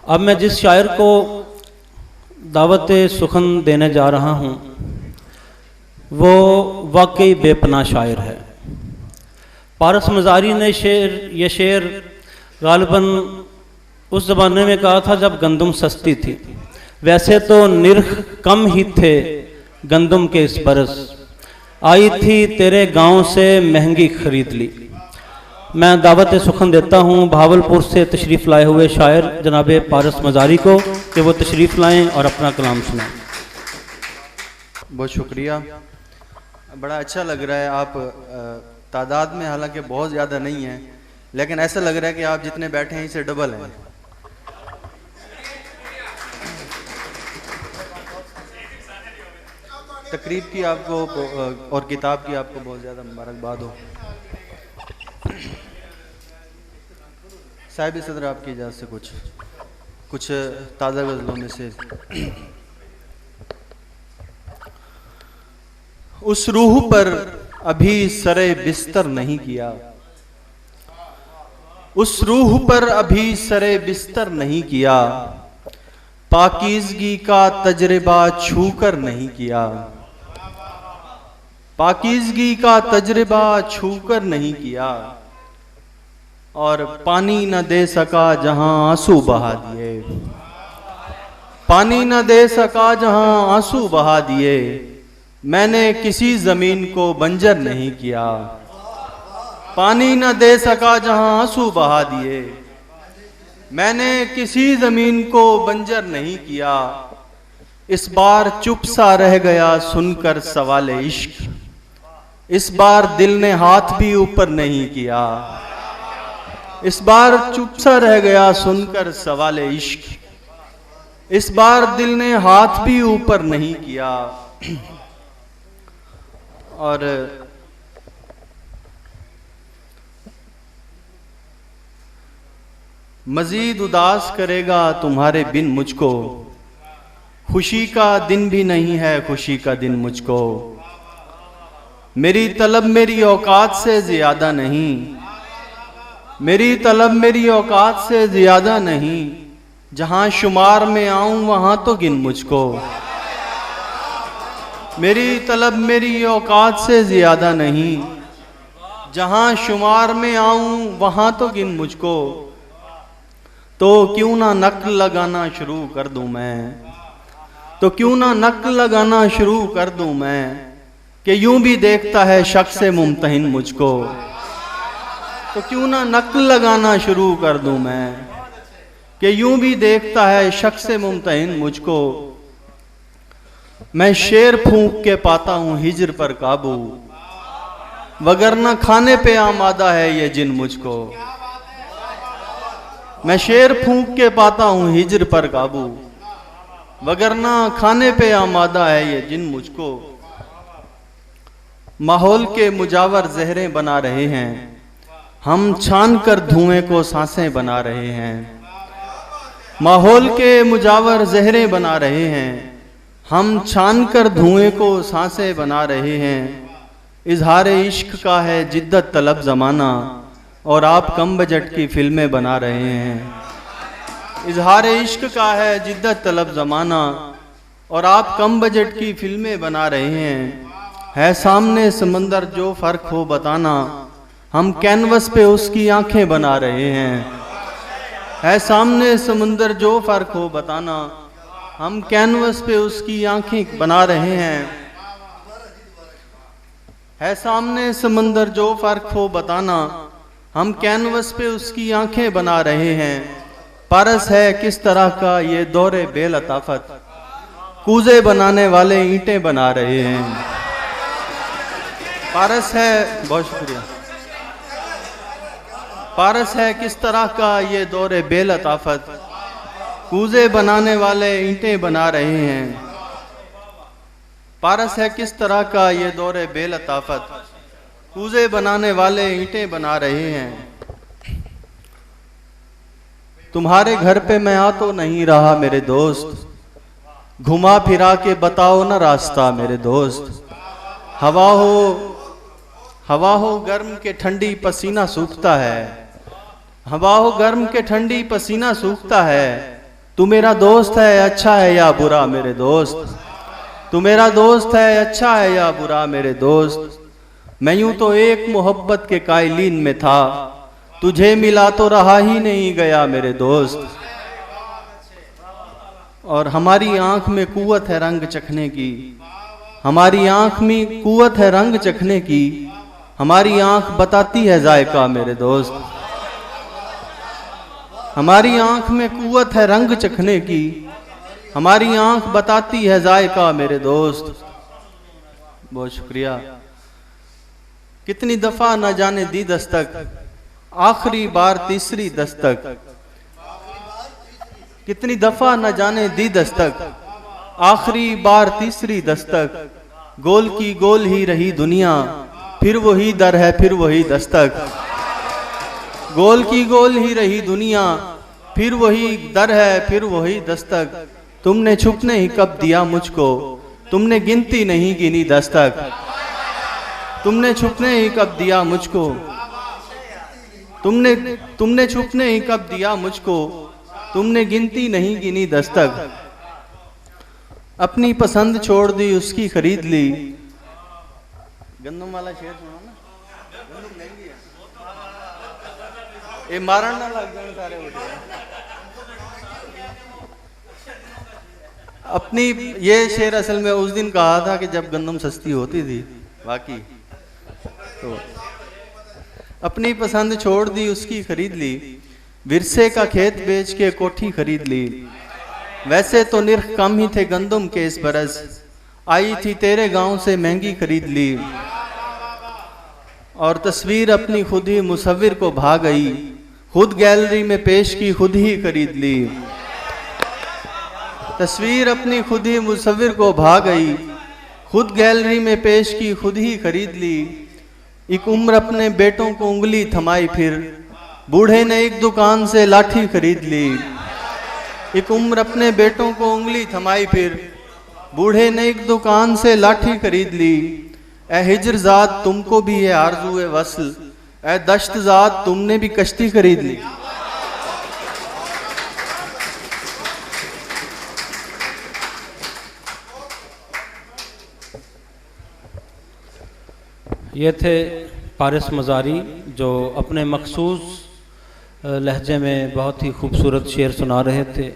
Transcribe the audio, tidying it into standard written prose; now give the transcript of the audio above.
अब मैं जिस शायर को दावत सुखन देने जा रहा हूँ वो वाकई बेपनाह शायर है। पारस मज़ारी ने ये शेर गालिबन उस ज़माने में कहा था जब गंदम सस्ती थी। वैसे तो निर्ख कम ही थे गंदम के इस बरस, आई थी तेरे गांव से महंगी खरीद ली। मैं दावत सुखन देता हूँ भावलपुर से तशरीफ़ लाए हुए शायर जनाब पारस मज़ारी को कि वो तशरीफ़ लाएं और अपना कलाम सुनाएं। बहुत शुक्रिया, बड़ा अच्छा लग रहा है। आप तादाद में हालांकि बहुत ज़्यादा नहीं है, लेकिन ऐसा लग रहा है कि आप जितने बैठे हैं इससे डबल हैं। तकरीब की आपको और किताब की आपको बहुत ज़्यादा मुबारकबाद हो। साहिब सदर आपकी इजाज़त से कुछ ताज़ा गज़लों में से। उस रूह पर अभी सरे बिस्तर नहीं किया, उस रूह पर अभी सरे बिस्तर नहीं किया, पाकीज़गी का तजर्बा छू कर नहीं किया, पाकीज़गी का तजर्बा छू कर नहीं किया, और पानी न दे सका जहां आंसू बहा दिए, पानी न दे सका जहां आंसू बहा दिए, मैंने किसी जमीन को बंजर नहीं किया, पानी न दे सका जहां आंसू बहा दिए, मैंने किसी जमीन को बंजर नहीं किया, इस बार चुप सा रह गया सुनकर सवाले इश्क, इस बार दिल ने हाथ भी ऊपर नहीं किया, इस बार चुप सा रह गया सुनकर सवाले इश्क, इस बार दिल ने हाथ भी ऊपर नहीं किया। और मजीद उदास करेगा तुम्हारे बिन मुझको, खुशी का दिन भी नहीं है खुशी का दिन मुझको, मेरी तलब मेरी औकात से ज्यादा नहीं, मेरी तलब मेरी औकात से ज्यादा नहीं, जहां शुमार में आऊं वहां तो गिन मुझको, मेरी तलब मेरी औकात से ज्यादा नहीं, जहां शुमार में आऊं वहां तो गिन मुझको, तो क्यों ना नक्ल लगाना शुरू कर दूं मैं, तो क्यों ना नक्ल लगाना शुरू कर दूं मैं, कि यूं भी देखता है शख्स से मुमतहिन मुझको, तो क्यों ना नक्ल लगाना शुरू कर दूं मैं, कि यूं भी देखता है शख्स से मुमतहिन मुझको, मैं शेर फूंक के पाता हूं हिजर पर काबू, वगरना खाने पे आमादा है ये जिन मुझको, मैं शेर फूंक के पाता हूं हिजर पर काबू, वगरना खाने पे आमादा है ये जिन मुझको, माहौल के मुजावर जहरें बना रहे हैं, हम छान कर धुएं को सांसें बना रहे हैं, माहौल के मुजावर जहरें बना रहे हैं, हम छान कर धुएं को सांसें बना रहे हैं, इजहार इश्क का है जिद्दत तलब ज़माना, और आप कम बजट की फिल्में बना रहे हैं, इजहार इश्क का है जिद्दत तलब ज़माना, और आप कम बजट की फिल्में बना रहे हैं, है सामने समंदर जो फ़र्क हो बताना, हम कैनवस पे उसकी आंखें बना रहे हैं, है सामने समंदर जो फ़र्क हो बताना, हम कैनवस पे उसकी आंखें बना रहे हैं, है सामने समंदर जो फ़र्क हो बताना, हम कैनवस पे उसकी आंखें बना रहे हैं, पारस है किस तरह का ये दौरे बेलताफत, कूजे बनाने वाले ईंटें बना रहे हैं, पारस है, बहुत शुक्रिया, पारस है किस तरह का ये दौरे बेलताफत, कूजे बनाने वाले ईंटें बना रहे हैं, पारस है किस तरह का ये दौरे बेलताफत, कूजे बनाने वाले ईंटें बना रहे हैं, तुम्हारे घर पे मैं आ तो नहीं रहा मेरे दोस्त, घुमा फिरा के बताओ ना रास्ता मेरे दोस्त, हवा हो गर्म के ठंडी पसीना सूखता है, हवा हो गर्म के ठंडी पसीना सूखता है, तू मेरा दोस्त है अच्छा है या बुरा मेरे दोस्त, तू मेरा दोस्त है अच्छा है या बुरा मेरे दोस्त। मैं यूं तो एक मोहब्बत के कायलीन में था, तुझे मिला तो रहा ही नहीं गया मेरे दोस्त। और हमारी आंख में कुव्वत है रंग चखने की, हमारी आंख में कुव्वत है रंग चखने की, हमारी आंख बताती है जायका मेरे दोस्त। हमारी आंख में कुव्वत है रंग चखने की, हमारी आंख बताती है जायका मेरे दोस्त। बहुत शुक्रिया। कितनी दफा न जाने दी दस्तक, आखिरी बार तीसरी दस्तक, कितनी दफा न जाने दी दस्तक, आखिरी बार तीसरी दस्तक। गोल की गोल ही रही दुनिया, फिर वही दर है फिर वही दस्तक। गोल की गोल ही रही दुनिया, फिर वही दर है फिर वही दस्तक। तुमने छुपने ही कब दिया मुझको, तुमने गिनती नहीं गिनी दस्तक। तुमने छुपने ही कब दिया मुझको, तुमने छुपने ही कब दिया मुझको, तुमने गिनती नहीं गिनी दस्तक। अपनी पसंद छोड़ दी उसकी खरीद ली। गंदम वाला शेर सुना ना, गंदम महंगी है, ये मारण ना लग जाए सारे उठे। अपनी ये शेर असल में उस दिन कहा था कि जब गंदम सस्ती होती थी बाकी। तो अपनी पसंद छोड़ दी उसकी खरीद ली, विरसे का खेत बेच के कोठी खरीद ली। वैसे तो निर्ख कम ही थे गंदम के इस बरस, आई थी तेरे गांव से महंगी खरीद ली। और तस्वीर अपनी खुद ही मुसव्विर को भा गई, खुद गैलरी में पेश की खुद ही खरीद ली। तस्वीर अपनी खुद ही मुसव्विर को भा गई, खुद गैलरी में पेश की खुद ही खरीद ली। एक उम्र अपने बेटों को उंगली थमाई, फिर बूढ़े ने एक दुकान से लाठी खरीद ली। एक उम्र अपने बेटों को उंगली थमाई, फिर बूढ़े ने एक दुकान से लाठी खरीद ली। ए हिजर ज़ात तुमको भी है आरज़ू वस्ल, ए दश्त ज़ात तुमने भी कश्ती खरीद ली। ये थे पारिस मज़ारी जो अपने मखसूस लहजे में बहुत ही खूबसूरत शेर सुना रहे थे।